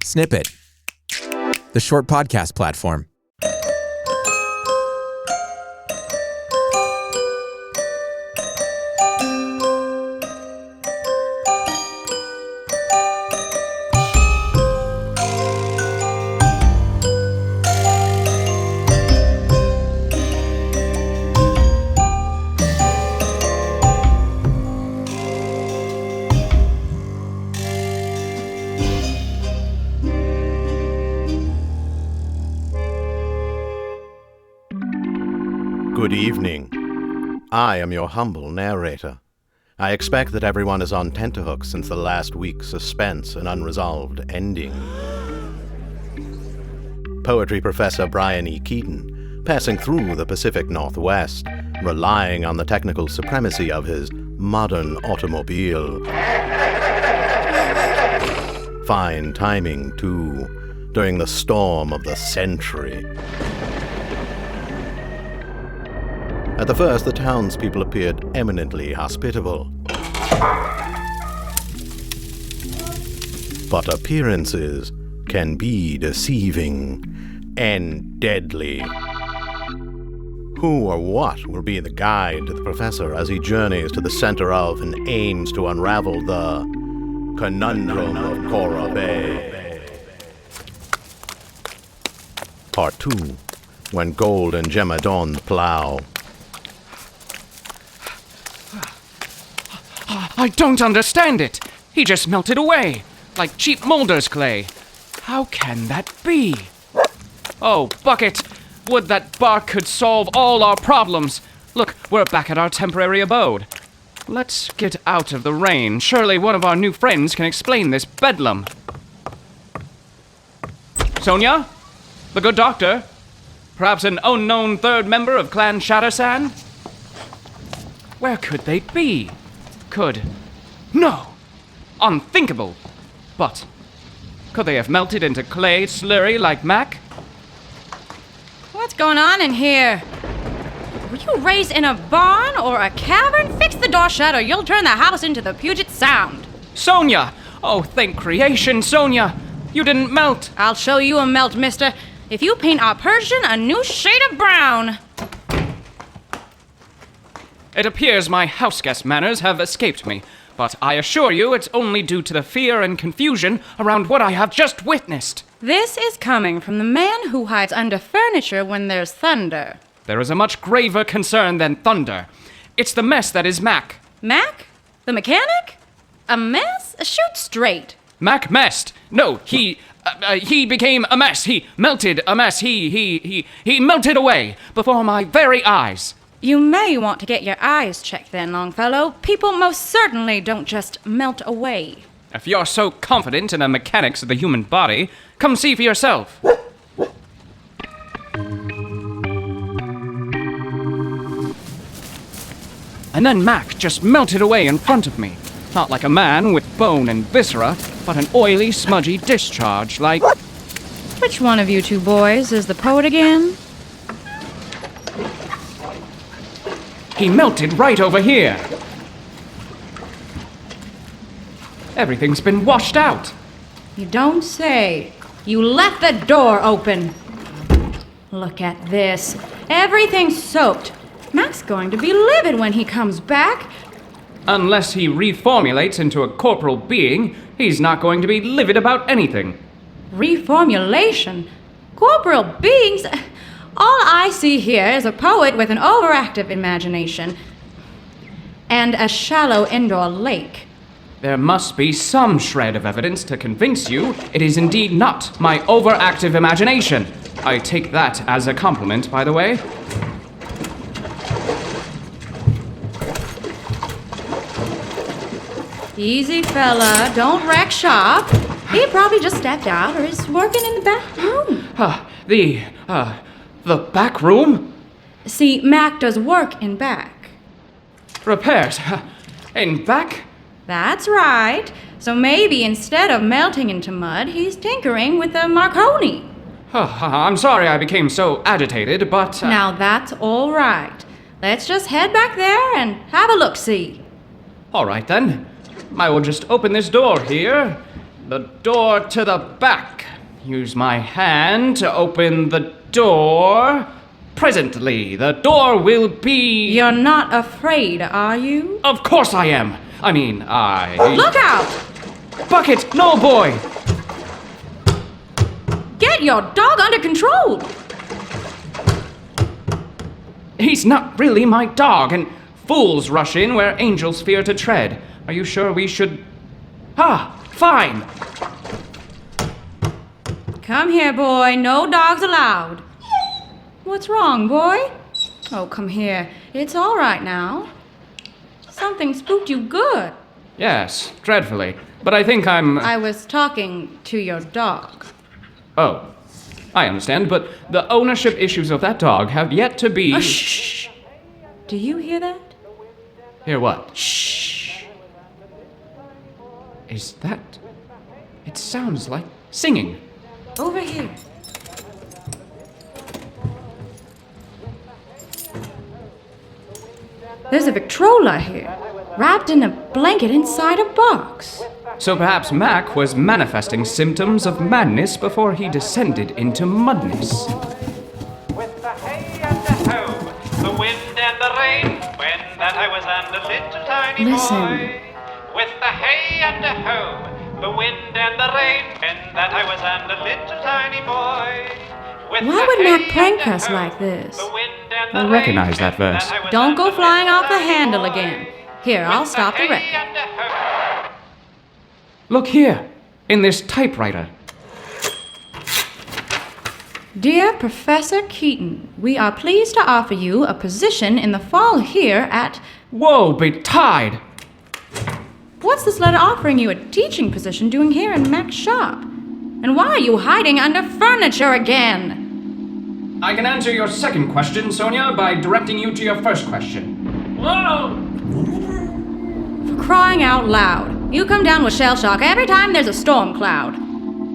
Snippet, the short podcast platform. Good evening. I am your humble narrator. I expect that everyone is on tenterhooks since the last week's suspense and unresolved ending. Poetry professor Bryan E. Keaton, passing through the Pacific Northwest, relying on the technical supremacy of his modern automobile. Fine timing, too, during the storm of the century. At the first, the townspeople appeared eminently hospitable. But appearances can be deceiving and deadly. Who or what will be the guide to the professor as he journeys to the center of and aims to unravel the Conundrum of Cora Bay? Part 2, when gold and gem adorn the Plow. I don't understand it. He just melted away, like cheap molder's clay. How can that be? Oh, Bucket, would that bark could solve all our problems. Look, we're back at our temporary abode. Let's get out of the rain. Surely one of our new friends can explain this bedlam. Sonya? The good doctor? Perhaps an unknown third member of Clan Shattersand? Where could they be? No! Unthinkable! But could they have melted into clay slurry like Mac? What's going on in here? Were you raised in a barn or a cavern? Fix the door shut or you'll turn the house into the Puget Sound. Sonya! Oh, thank creation, Sonya! You didn't melt! I'll show you a melt, mister. If you paint our Persian a new shade of brown. It appears my houseguest manners have escaped me, but I assure you it's only due to the fear and confusion around what I have just witnessed. This is coming from the man who hides under furniture when there's thunder. There is a much graver concern than thunder. It's the mess that is Mac. Mac? The mechanic? A mess? Shoot straight. Mac messed. No, he became a mess. He melted a mess. He melted away before my very eyes. You may want to get your eyes checked then, Longfellow. People most certainly don't just melt away. If you're so confident in the mechanics of the human body, come see for yourself. And then Mac just melted away in front of me. Not like a man with bone and viscera, but an oily, smudgy discharge like... Which one of you two boys is the poet again? He melted right over here. Everything's been washed out. You don't say. You left the door open. Look at this. Everything's soaked. Mac's going to be livid when he comes back. Unless he reformulates into a corporal being, he's not going to be livid about anything. Reformulation? Corporal beings? All I see here is a poet with an overactive imagination and a shallow indoor lake. There must be some shred of evidence to convince you it is indeed not my overactive imagination. I take that as a compliment, by the way. Easy, fella. Don't wreck shop. He probably just stepped out or is working in the back room. The back room? See, Mac does work in back. Repairs? In back? That's right. So maybe instead of melting into mud, he's tinkering with a Marconi. I'm sorry I became so agitated, but... Now that's all right. Let's just head back there and have a look-see. All right, then. I will just open this door here. The door to the back. Use my hand to open the door. Presently, the door will be... You're not afraid, are you? Of course I am. I mean, Look out! Bucket, no boy! Get your dog under control! He's not really my dog, and fools rush in where angels fear to tread. Are you sure we should... Fine. Come here, boy. No dogs allowed. What's wrong, boy? Oh, come here. It's all right now. Something spooked you good. Yes, dreadfully. But I think I was talking to your dog. Oh, I understand, but the ownership issues of that dog have yet to be... Shh! Do you hear that? Hear what? Shh! Is that... It sounds like singing. Over here. There's a Victrola here, wrapped in a blanket inside a box. So perhaps Mac was manifesting symptoms of madness before he descended into mudness. With the hay and the hoe, the wind and the rain, when that I was and a little tiny boy. With the hay and the hoe, the wind and the rain, when that I was and a little tiny boy. Why would Mac prank us like this? I recognize that verse. Don't go flying off the handle again. Here, I'll stop the record. Look here, in this typewriter. Dear Professor Keaton, we are pleased to offer you a position in the fall here at... Woe betide! What's this letter offering you a teaching position doing here in Mac's shop? And why are you hiding under furniture again? I can answer your second question, Sonya, by directing you to your first question. Whoa! For crying out loud. You come down with shell shock every time there's a storm cloud.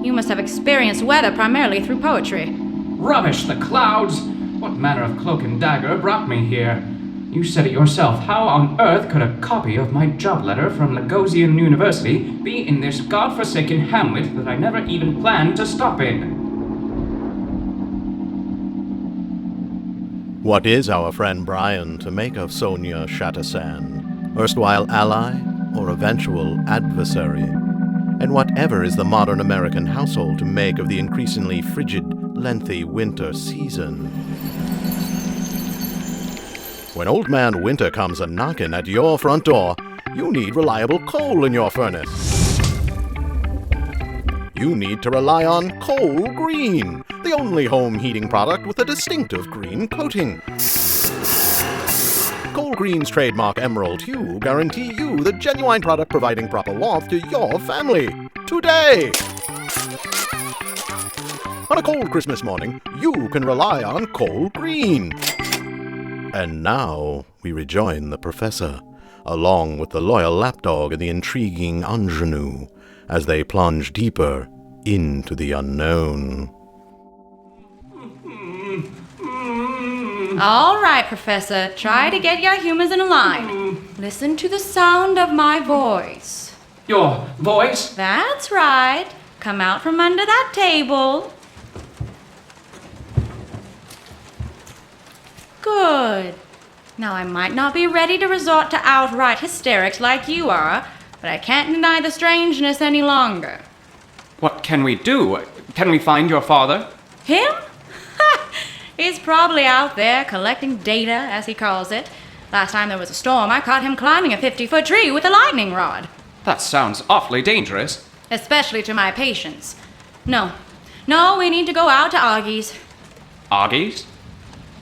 You must have experienced weather primarily through poetry. Rubbish, the clouds! What manner of cloak and dagger brought me here? You said it yourself. How on earth could a copy of my job letter from Lagosian University be in this godforsaken hamlet that I never even planned to stop in? What is our friend Bryan to make of Sonya Shattersand, erstwhile ally or eventual adversary? And whatever is the modern American household to make of the increasingly frigid, lengthy winter season? When Old Man Winter comes a-knockin' at your front door, you need reliable coal in your furnace. You need to rely on Coal Green, the only home heating product with a distinctive green coating. Coal Green's trademark emerald hue guarantee you the genuine product providing proper warmth to your family. Today! On a cold Christmas morning, you can rely on Coal Green. And now we rejoin the Professor, along with the loyal lapdog and the intriguing ingenue, as they plunge deeper into the unknown. All right, Professor. Try to get your humors in a line. Listen to the sound of my voice. Your voice? That's right. Come out from under that table. Good. Now, I might not be ready to resort to outright hysterics like you are, but I can't deny the strangeness any longer. What can we do? Can we find your father? Him? He's probably out there collecting data, as he calls it. Last time there was a storm, I caught him climbing a 50-foot tree with a lightning rod. That sounds awfully dangerous. Especially to my patients. No, we need to go out to Augie's. Augie's?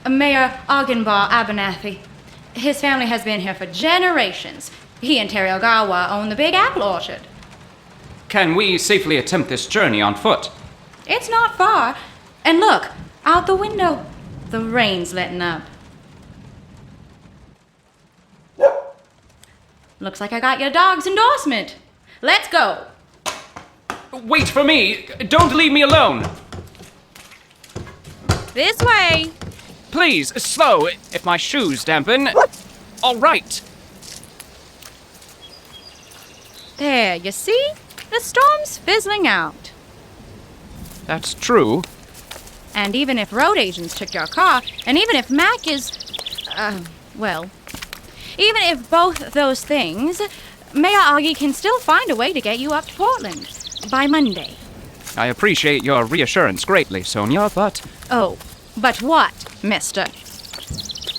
Mayor Ogdenbar Abernathy. His family has been here for generations. He and Terry Ogawa own the Big Apple Orchard. Can we safely attempt this journey on foot? It's not far. And look, out the window. The rain's letting up. Looks like I got your dog's endorsement. Let's go. Wait for me! Don't leave me alone! This way. Please, slow, if my shoes dampen. All right. There, you see? The storm's fizzling out. That's true. And even if road agents took your car, and even if Mac is... even if both those things, Mayor Augie can still find a way to get you up to Portland by Monday. I appreciate your reassurance greatly, Sonya, but Oh, but what, mister?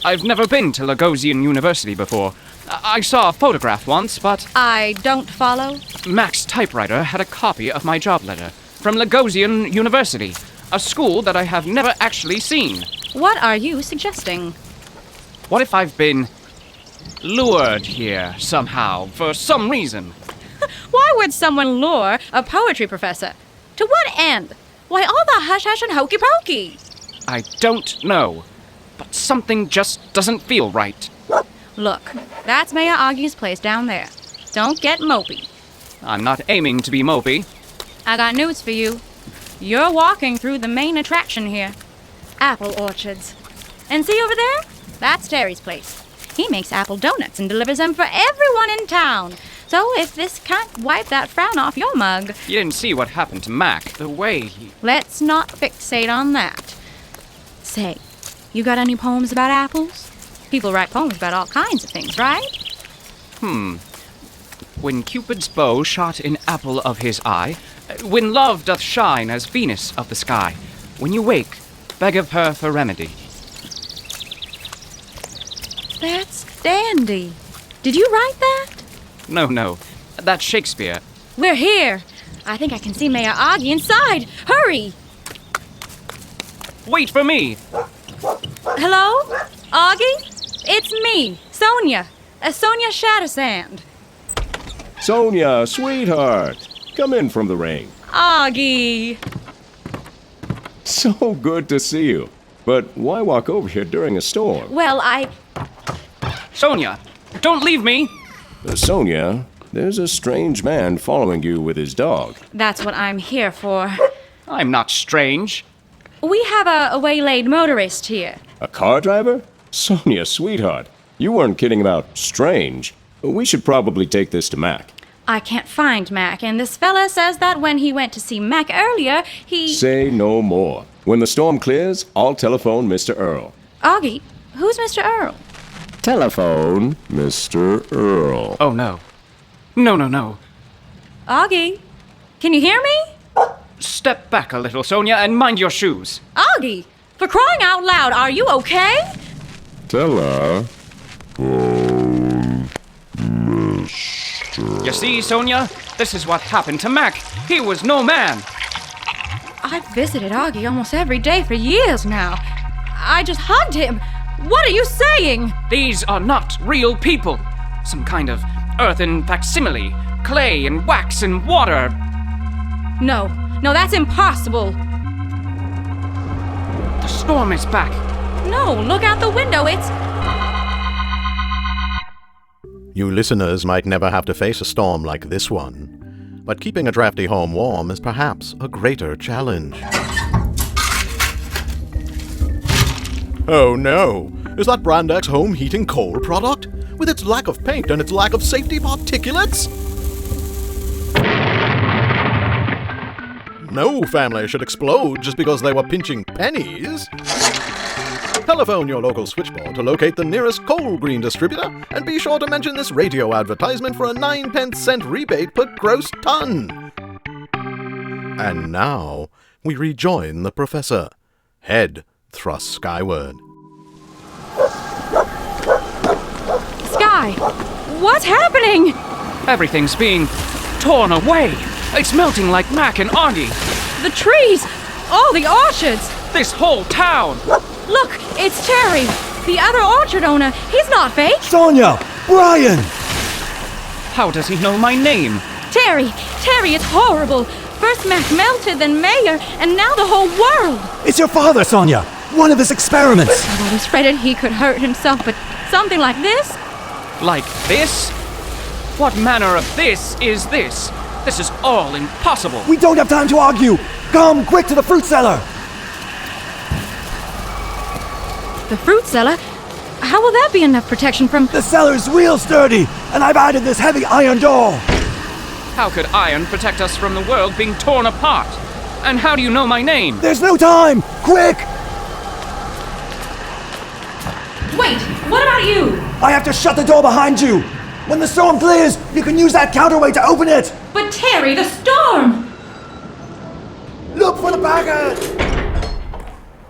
I've never been to Lagosian University before. I saw a photograph once, but I don't follow? Mac's typewriter had a copy of my job letter from Lagosian University, a school that I have never actually seen. What are you suggesting? What if I've been lured here somehow, for some reason? Why would someone lure a poetry professor? To what end? Why all the hush-hush and hokey-pokey? I don't know, but something just doesn't feel right. Look, that's Mayor Augie's place down there. Don't get mopey. I'm not aiming to be mopey. I got news for you. You're walking through the main attraction here. Apple orchards. And see over there? That's Terry's place. He makes apple donuts and delivers them for everyone in town. So if this can't wipe that frown off your mug... You didn't see what happened to Mac, the way he... Let's not fixate on that. Say, you got any poems about apples? People write poems about all kinds of things, right? When Cupid's bow shot an apple of his eye, when love doth shine as Venus of the sky, when you wake, beg of her for remedy. That's dandy. Did you write that? No, that's Shakespeare. We're here. I think I can see Mayor Augie inside. Hurry! Wait for me! Hello? Augie? It's me, Sonya. Sonya Shattersand. Sonya, sweetheart, come in from the rain. Augie. So good to see you. But why walk over here during a storm? Well, Sonya, don't leave me! Sonya, there's a strange man following you with his dog. That's what I'm here for. I'm not strange. We have a waylaid motorist here. A car driver? Sonya, sweetheart, you weren't kidding about strange. We should probably take this to Mac. I can't find Mac, and this fella says that when he went to see Mac earlier, he... Say no more. When the storm clears, I'll telephone Mr. Earl. Augie, who's Mr. Earl? Telephone Mr. Earl. Oh, no. No. Augie, can you hear me? Step back a little, Sonya, and mind your shoes. Augie, for crying out loud, are you okay? Telephone You see, Sonya? This is what happened to Mac. He was no man. I've visited Augie almost every day for years now. I just hugged him. What are you saying? These are not real people. Some kind of earthen facsimile, clay and wax and water. No, that's impossible. The storm is back. No, look out the window, it's... You listeners might never have to face a storm like this one, but keeping a drafty home warm is perhaps a greater challenge. Oh no! Is that Brand X home heating coal product? With its lack of paint and its lack of safety particulates? No family should explode just because they were pinching pennies. Telephone your local switchboard to locate the nearest coal green distributor, and be sure to mention this radio advertisement for a 9-cent rebate per gross ton. And now, we rejoin the professor. Head thrust skyward. Sky, what's happening? Everything's being torn away. It's melting like Mac and Augie. The trees, all the orchards. This whole town. Look, it's Terry, the other orchard owner. He's not fake. Sonya! Bryan! How does he know my name? Terry, it's horrible. First Mac melted, then Mayor, and now the whole world. It's your father, Sonya! One of his experiments! I always fretted he could hurt himself, but something like this? Like this? What manner of this is this? This is all impossible. We don't have time to argue! Come, quick to the fruit cellar! The fruit cellar? How will that be enough protection from... The cellar's real sturdy, and I've added this heavy iron door! How could iron protect us from the world being torn apart? And how do you know my name? There's no time! Quick! Wait, what about you? I have to shut the door behind you! When the storm clears, you can use that counterweight to open it! But Terry, the storm! Look for the packet!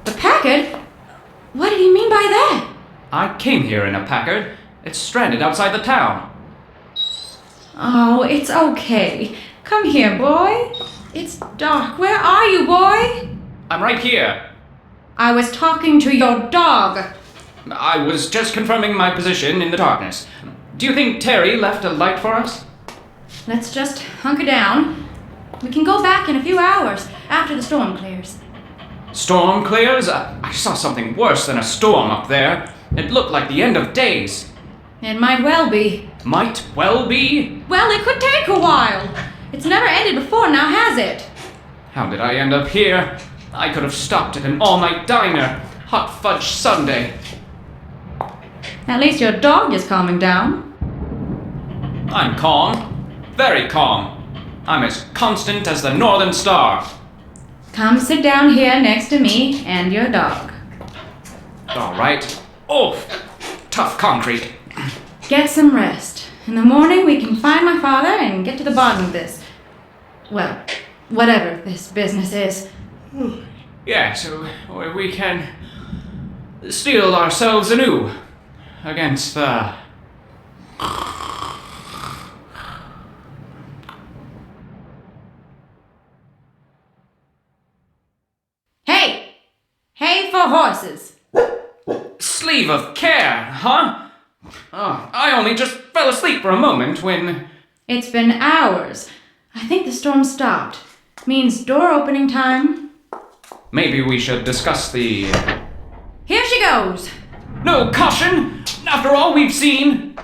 The Packard? What did he mean by that? I came here in a Packard. It's stranded outside the town. Oh, it's okay. Come here, boy. It's dark. Where are you, boy? I'm right here. I was talking to your dog. I was just confirming my position in the darkness. Do you think Terry left a light for us? Let's just hunker down. We can go back in a few hours after the storm clears. Storm clears? I saw something worse than a storm up there. It looked like the end of days. It might well be. Might well be? Well, it could take a while. It's never ended before, now has it? How did I end up here? I could have stopped at an all-night diner. Hot fudge sundae. At least your dog is calming down. I'm calm. Very calm. I'm as constant as the northern star. Come sit down here next to me and your dog. All right. Oh, tough concrete. Get some rest. In the morning we can find my father and get to the bottom of this. Well, whatever this business is. Yeah, so we can steel ourselves anew against the... Hey! Hay for horses! Sleeve of care, huh? Oh, I only just fell asleep for a moment when... It's been hours. I think the storm stopped. Means door opening time. Maybe we should discuss the... Here she goes! No, caution! After all we've seen...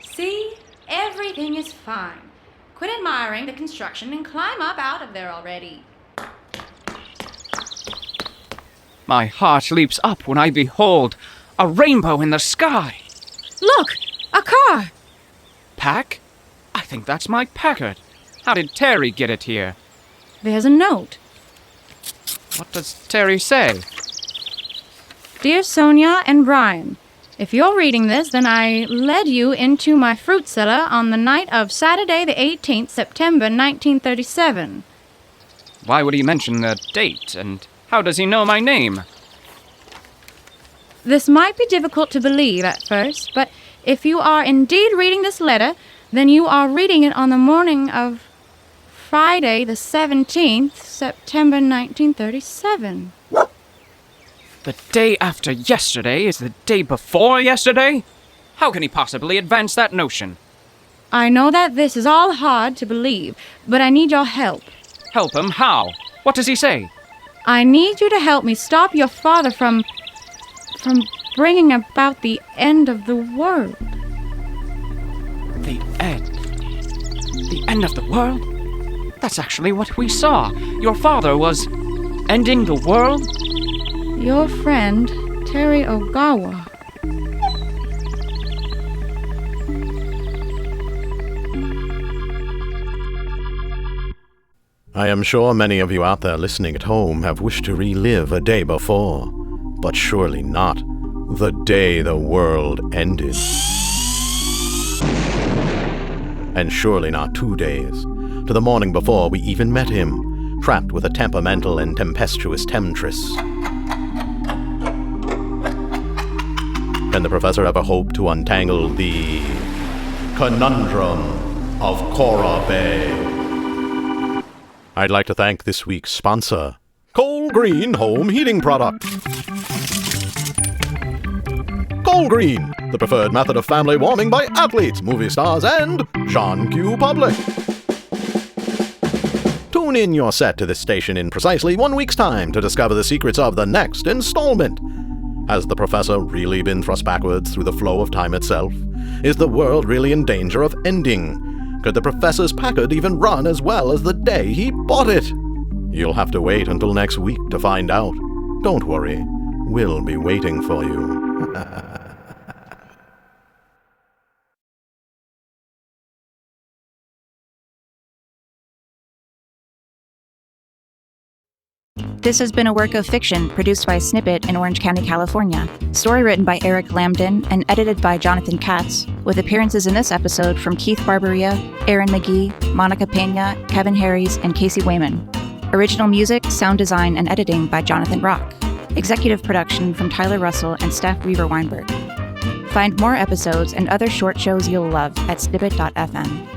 See? Everything is fine. Quit admiring the construction and climb up out of there already. My heart leaps up when I behold a rainbow in the sky. Look! A car! Pack? I think that's my Packard. How did Terry get it here? There's a note. What does Terry say? Dear Sonya and Bryan, if you're reading this, then I led you into my fruit cellar on the night of Saturday the 18th, September 1937. Why would he mention the date, and how does he know my name? This might be difficult to believe at first, but if you are indeed reading this letter, then you are reading it on the morning of Friday the 17th, September 1937. The day after yesterday is the day before yesterday? How can he possibly advance that notion? I know that this is all hard to believe, but I need your help. Help him? How? What does he say? I need you to help me stop your father from bringing about the end of the world. The end? The end of the world? That's actually what we saw. Your father was ending the world? Your friend, Terry Ogawa. I am sure many of you out there listening at home have wished to relive a day before, but surely not the day the world ended. And surely not 2 days, to the morning before we even met him, trapped with a temperamental and tempestuous temptress. Can the professor ever hope to untangle the Conundrum of Cora Bay? I'd like to thank this week's sponsor, Coal Green Home Heating Products. Coal Green, the preferred method of family warming by athletes, movie stars, and John Q. Public. Tune in your set to this station in precisely 1 week's time to discover the secrets of the next installment. Has the professor really been thrust backwards through the flow of time itself? Is the world really in danger of ending? Could the professor's Packard even run as well as the day he bought it? You'll have to wait until next week to find out. Don't worry, we'll be waiting for you. This has been a work of fiction produced by Snippet in Orange County, California. Story written by Eric Lambden and edited by Jonathan Katz, with appearances in this episode from Keith Barberia, Aaron McGee, Monica Pena, Kevin Harries, and Casey Wayman. Original music, sound design, and editing by Jonathan Rock. Executive production from Tyler Russell and Steph Weaver Weinberg. Find more episodes and other short shows you'll love at snippet.fm.